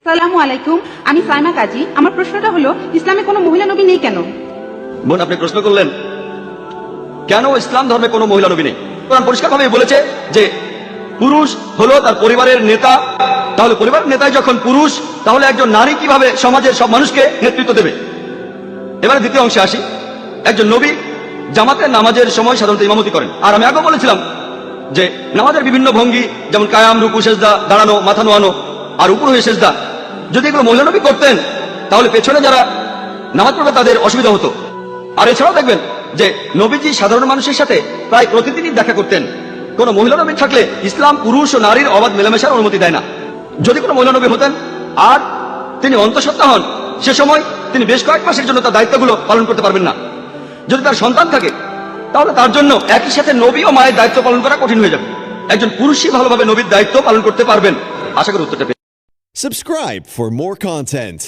আসসালামু আলাইকুম, আমি সাইমা কাজী। আমার প্রশ্নটা হলো, ইসলামে কোনো মহিলা নবী নেই কেন? বোন, আপনি প্রশ্ন করলেন কেন ইসলাম ধর্মে কোনো মহিলা নবী নেই। কোরআন পরিষ্কারভাবে বলেছে যে পুরুষ হলো তার পরিবারের নেতা। তাহলে পরিবারের নেতাই যখন পুরুষ, তাহলে একজন নারী কিভাবে সমাজের সব মানুষকে নেতৃত্ব দেবে? এবারে দ্বিতীয় অংশে আসি। একজন নবী জামাতের নামাজের সময় সাধারণত ইমামতি করেন। আর আমি আগে বলেছিলাম যে নামাজের বিভিন্ন ভঙ্গি, যেমন কায়াম, রুকু, সেজদা, দাঁড়ানো, মাথা নোয়ানো, আর উপর হয়ে সেজদা, যদি এগুলো মহিলা নবী করতেন তাহলে পেছনে যারা নামাজ পড়বে তাদের অসুবিধা হতো। আর এছাড়াও দেখবেন যে নবীজি সাধারণ মানুষের সাথে প্রায় প্রতিদিনই দেখা করতেন। কোন মহিলা নবী থাকলে ইসলাম পুরুষ ও নারীর অবাধ মেলামেশার অনুমতি দেয় না। যদি কোনো মহিলা নবী হতেন আর তিনি অন্তঃসত্ত্বা হন, সে সময় তিনি বেশ কয়েক মাসের জন্য তার দায়িত্বগুলো পালন করতে পারবেন না। যদি তার সন্তান থাকে তাহলে তার জন্য একই সাথে নবী ও মায়ের দায়িত্ব পালন করা কঠিন হয়ে যাবে। একজন পুরুষই ভালোভাবে নবীর দায়িত্ব পালন করতে পারবেন। আশা করি উত্তরটা পেয়ে। Subscribe for more content.